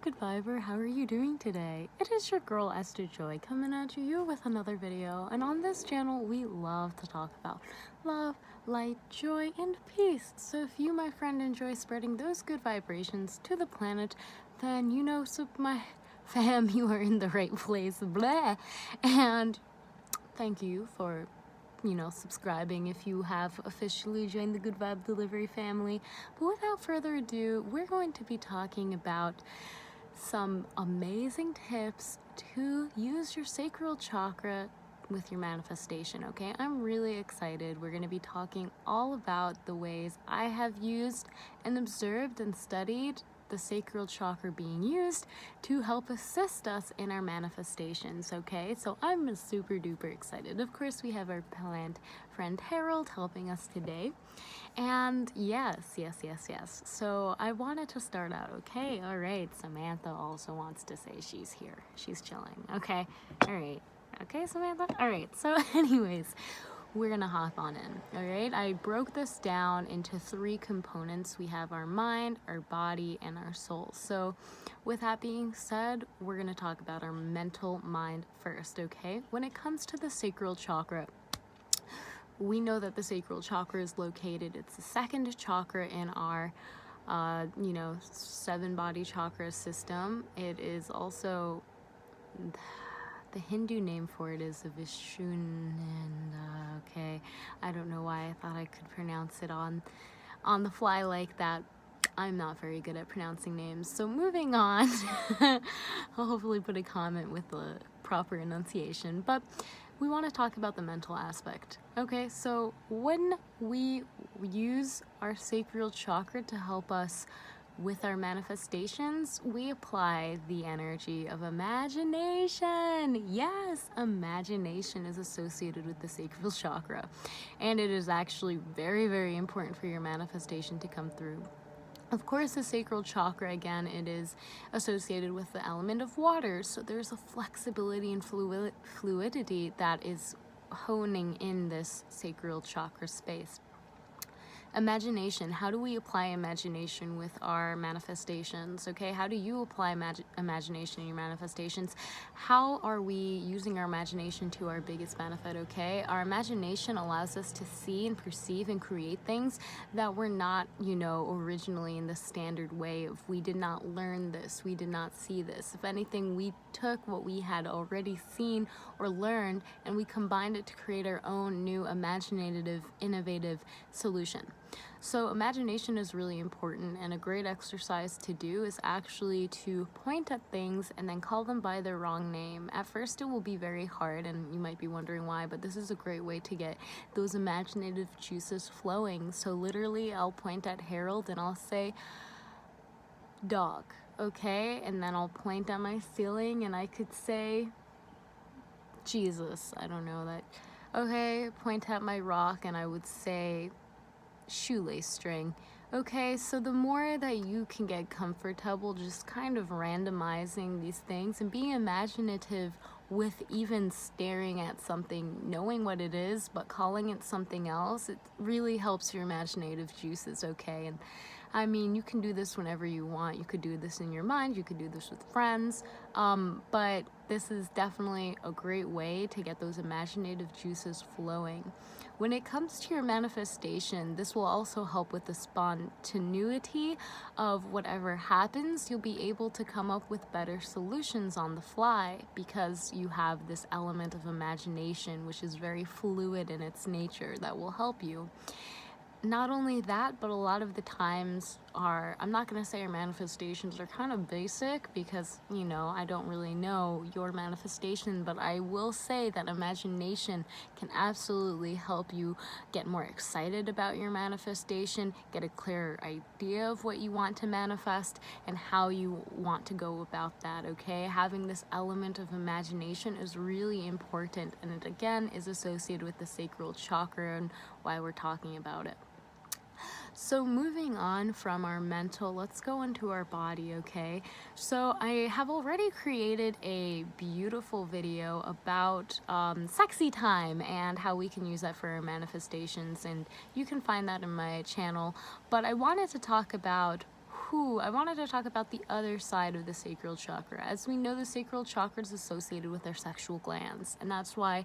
good viber, how are you doing today? It is your girl Esther Joy coming at you with another video, and on this channel we love to talk about love, light, joy, and peace. So if you, my friend, enjoy spreading those good vibrations to the planet, then you know, so my fam, you are in the right place. Blah. And thank you for subscribing if you have officially joined the Good Vibe Delivery family. But without further ado, we're going to be talking about some amazing tips to use your sacral chakra with your manifestation, okay? I'm really excited. We're going to be talking all about the ways I have used and observed and studied the sacral chakra being used to help assist us in our manifestations, okay? So I'm super duper excited. Of course, we have our plant friend Harold helping us today. And yes. So I wanted to start out, okay? All right, Samantha also wants to say she's here. She's chilling, okay? All right. Okay, Samantha? All right, so anyways, we're gonna hop on in, all right? I broke this down into 3 components. We have our mind, our body, and our soul. So with that being said, we're gonna talk about our mental mind first, okay? When it comes to the sacral chakra, we know that the sacral chakra is located, it's the 2nd chakra in our 7 body chakra system. It is also, the Hindu name for it is Vishnunanda, okay? I don't know why I thought I could pronounce it on the fly like that. I'm not very good at pronouncing names. So moving on, I'll hopefully put a comment with the proper enunciation. But we want to talk about the mental aspect. Okay, so when we use our sacral chakra to help us with our manifestations, we apply the energy of imagination. Yes, imagination is associated with the sacral chakra, and it is actually very, very important for your manifestation to come through. Of course, the sacral chakra, again, it is associated with the element of water, so there's a flexibility and fluidity that is honing in this sacral chakra space. Imagination. How do we apply imagination with our manifestations? Okay, how do you apply imagination in your manifestations? How are we using our imagination to our biggest benefit? Okay, our imagination allows us to see and perceive and create things that were not, originally in the standard way of, we did not learn this, we did not see this. If anything, we took what we had already seen or learned and we combined it to create our own new imaginative, innovative solution. So imagination is really important, and a great exercise to do is actually to point at things and then call them by their wrong name. At first it will be very hard, and you might be wondering why, but this is a great way to get those imaginative juices flowing. So literally, I'll point at Harold and I'll say dog, okay? And then I'll point at my ceiling and I could say Jesus, I don't know that. Okay, point at my rock and I would say shoelace string. Okay, so the more that you can get comfortable just kind of randomizing these things and being imaginative with even staring at something, knowing what it is but calling it something else, it really helps your imaginative juices, okay? And I mean, you can do this whenever you want. You could do this in your mind, you could do this with friends, but this is definitely a great way to get those imaginative juices flowing. When it comes to your manifestation, this will also help with the spontaneity of whatever happens. You'll be able to come up with better solutions on the fly because you have this element of imagination, which is very fluid in its nature, that will help you. Not only that, but a lot of the times I'm not going to say our manifestations are kind of basic because, I don't really know your manifestation, but I will say that imagination can absolutely help you get more excited about your manifestation, get a clearer idea of what you want to manifest and how you want to go about that, okay? Having this element of imagination is really important, and it again is associated with the sacral chakra and why we're talking about it. So moving on from our mental, let's go into our body, okay? So I have already created a beautiful video about sexy time and how we can use that for our manifestations, and you can find that in my channel. But I wanted to talk about I wanted to talk about the other side of the sacral chakra. As we know, the sacral chakra is associated with our sexual glands, and that's why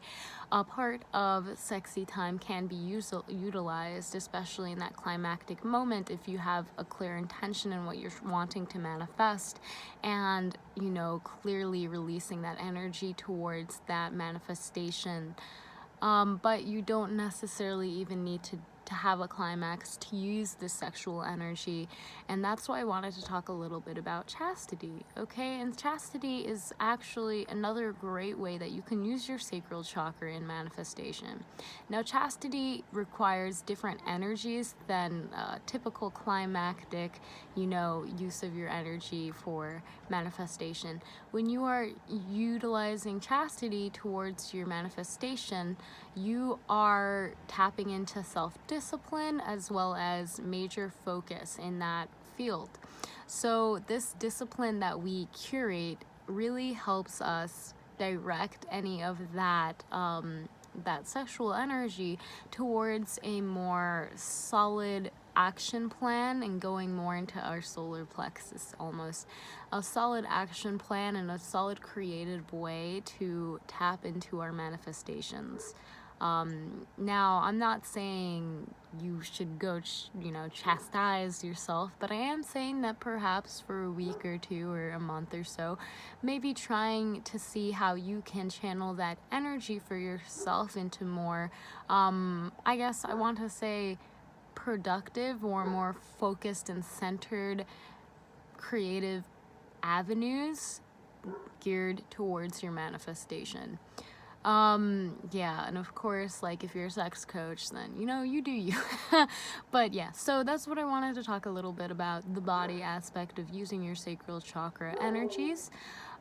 a part of sexy time can be utilized, especially in that climactic moment, if you have a clear intention in what you're wanting to manifest, and, you know, clearly releasing that energy towards that manifestation. But you don't necessarily even need to have a climax to use the sexual energy, and that's why I wanted to talk a little bit about chastity, okay? And chastity is actually another great way that you can use your sacral chakra in manifestation. Now, chastity requires different energies than typical climactic, you know, use of your energy for manifestation. When you are utilizing chastity towards your manifestation, you are tapping into self-discipline as well as major focus in that field. So this discipline that we curate really helps us direct any of that that sexual energy towards a more solid action plan, and going more into our solar plexus, almost a solid action plan and a solid creative way to tap into our manifestations. Now, I'm not saying you should go, chastise yourself, but I am saying that perhaps for a week or two or a month or so, maybe trying to see how you can channel that energy for yourself into more, I guess I want to say productive or more focused and centered creative avenues geared towards your manifestation. Yeah, and of course, like, if you're a sex coach, then, you do you. But yeah, so that's what I wanted to talk a little bit about, the body aspect of using your sacral chakra energies.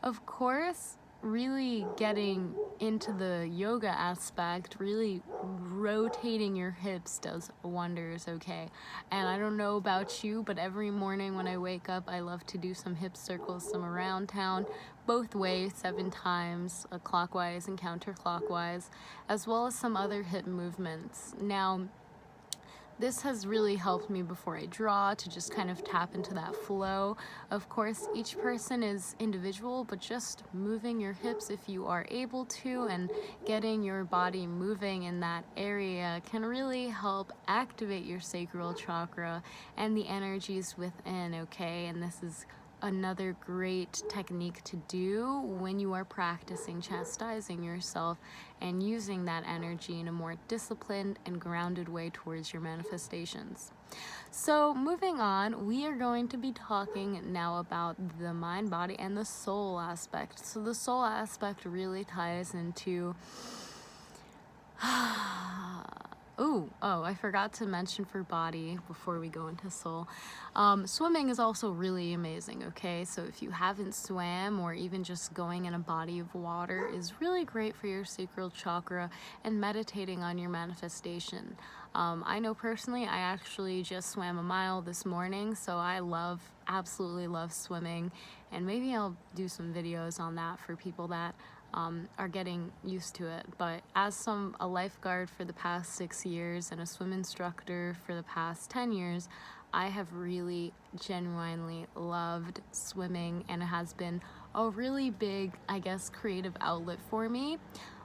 Of course, really getting into the yoga aspect, really rotating your hips does wonders, okay? And I don't know about you, but every morning when I wake up, I love to do some hip circles, some around town, both ways, 7 times, clockwise and counterclockwise, as well as some other hip movements. Now, this has really helped me before I draw to just kind of tap into that flow. Of course, each person is individual, but just moving your hips if you are able to and getting your body moving in that area can really help activate your sacral chakra and the energies within, okay? And this is another great technique to do when you are practicing chastising yourself and using that energy in a more disciplined and grounded way towards your manifestations. So moving on, we are going to be talking now about the mind, body, and the soul aspect. So the soul aspect really ties into I forgot to mention for body before we go into soul. Swimming is also really amazing, okay? So if you haven't swam, or even just going in a body of water is really great for your sacral chakra and meditating on your manifestation. I know personally, I actually just swam a mile this morning, so I absolutely love swimming, and maybe I'll do some videos on that for people that are getting used to it. But as a lifeguard for the past 6 years and a swim instructor for the past 10 years, I have really genuinely loved swimming, and it has been a really big, I guess, creative outlet for me.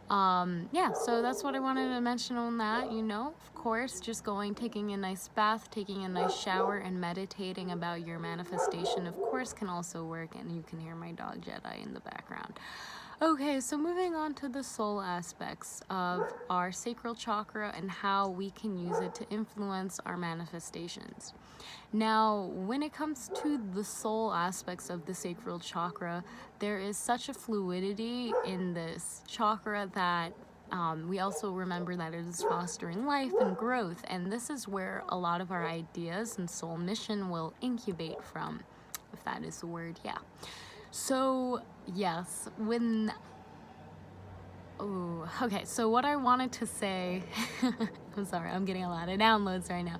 Yeah, so that's what I wanted to mention on that. Of course, just taking a nice bath, taking a nice shower, and meditating about your manifestation, of course, can also work, and you can hear my dog Jedi in the background. Okay, so moving on to the soul aspects of our sacral chakra and how we can use it to influence our manifestations. Now, when it comes to the soul aspects of the sacral chakra, there is such a fluidity in this chakra that we also remember that it is fostering life and growth, and this is where a lot of our ideas and soul mission will incubate from, if that is the word, yeah. So, yes, so what I wanted to say, I'm sorry, I'm getting a lot of downloads right now.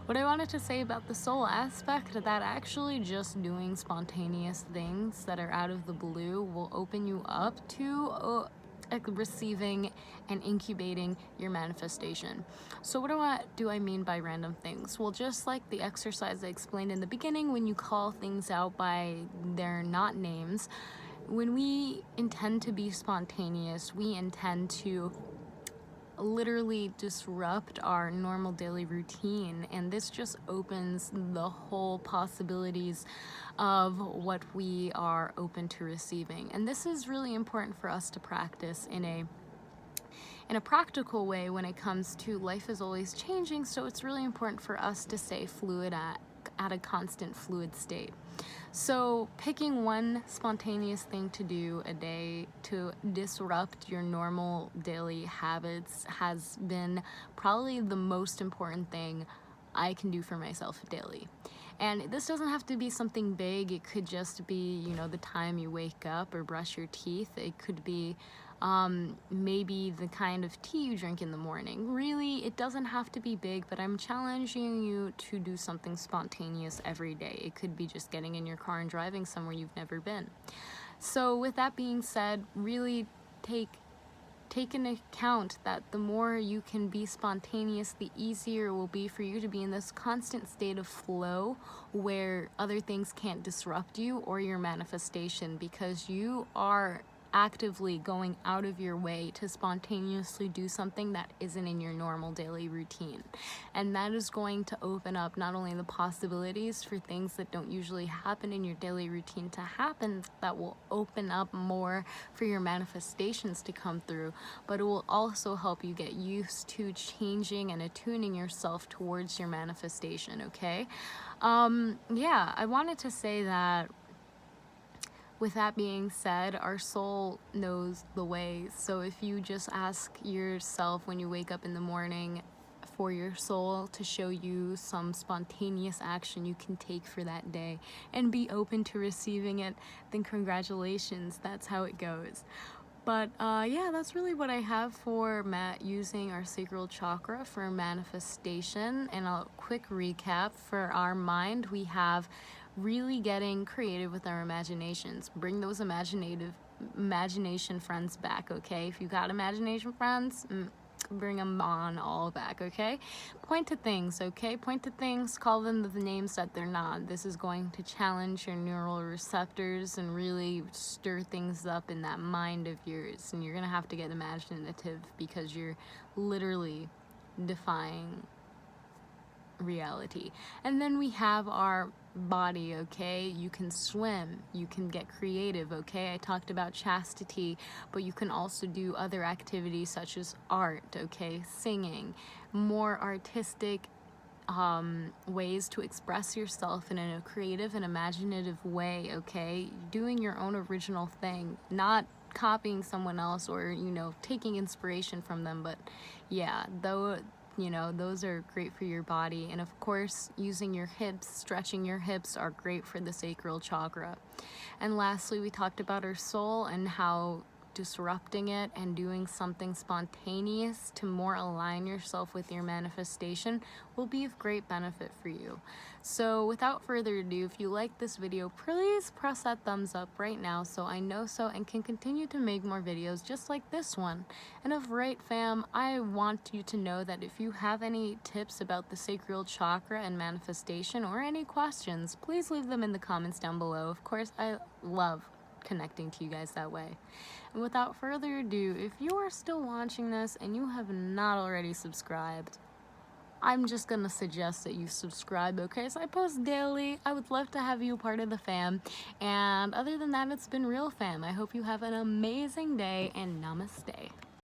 What I wanted to say about the soul aspect, that actually just doing spontaneous things that are out of the blue will open you up to receiving and incubating your manifestation. So what do I mean by random things? Well, just like the exercise I explained in the beginning, when you call things out by their not names, when we intend to be spontaneous, we intend to literally disrupt our normal daily routine, and this just opens the whole possibilities of what we are open to receiving. And this is really important for us to practice in a practical way when it comes to life is always changing, so it's really important for us to stay fluid at a constant fluid state. So picking one spontaneous thing to do a day to disrupt your normal daily habits has been probably the most important thing I can do for myself daily. And this doesn't have to be something big. It could just be, you know, the time you wake up or brush your teeth. It could be maybe the kind of tea you drink in the morning. Really, it doesn't have to be big, but I'm challenging you to do something spontaneous every day. It could be just getting in your car and driving somewhere you've never been. So with that being said, really take into account that the more you can be spontaneous, the easier it will be for you to be in this constant state of flow where other things can't disrupt you or your manifestation, because you are actively going out of your way to spontaneously do something that isn't in your normal daily routine. And that is going to open up not only the possibilities for things that don't usually happen in your daily routine to happen, that will open up more for your manifestations to come through, but it will also help you get used to changing and attuning yourself towards your manifestation, okay? Yeah, I wanted to say that with that being said, our soul knows the way. So if you just ask yourself when you wake up in the morning for your soul to show you some spontaneous action you can take for that day and be open to receiving it, then congratulations, that's how it goes. But yeah, that's really what I have for using our sacral chakra for manifestation. And a quick recap for our mind, we have really getting creative with our imaginations. Bring those imagination friends back, okay? If you got imagination friends, bring them on all back, okay? Point to things, okay? Point to things, call them the names that they're not. This is going to challenge your neural receptors and really stir things up in that mind of yours. And you're gonna have to get imaginative because you're literally defying reality. And then we have our body, okay? You can swim, you can get creative, okay? I talked about chastity, but you can also do other activities such as art, okay? Singing, more artistic ways to express yourself in a creative and imaginative way, okay? Doing your own original thing, not copying someone else or, you know, taking inspiration from them, but yeah, though, you know, those are great for your body. And of course, using your hips, stretching your hips are great for the sacral chakra. And lastly, we talked about our soul and how disrupting it and doing something spontaneous to more align yourself with your manifestation will be of great benefit for you. So without further ado, if you like this video, please press that thumbs up right now so I know so and can continue to make more videos just like this one. And of right, fam, I want you to know that if you have any tips about the sacral chakra and manifestation or any questions, please leave them in the comments down below. Of course, I love connecting to you guys that way. And without further ado, if you are still watching this and you have not already subscribed, I'm just gonna suggest that you subscribe, okay? So I post daily. I would love to have you part of the fam. And other than that, it's been real, fam. I hope you have an amazing day, and namaste.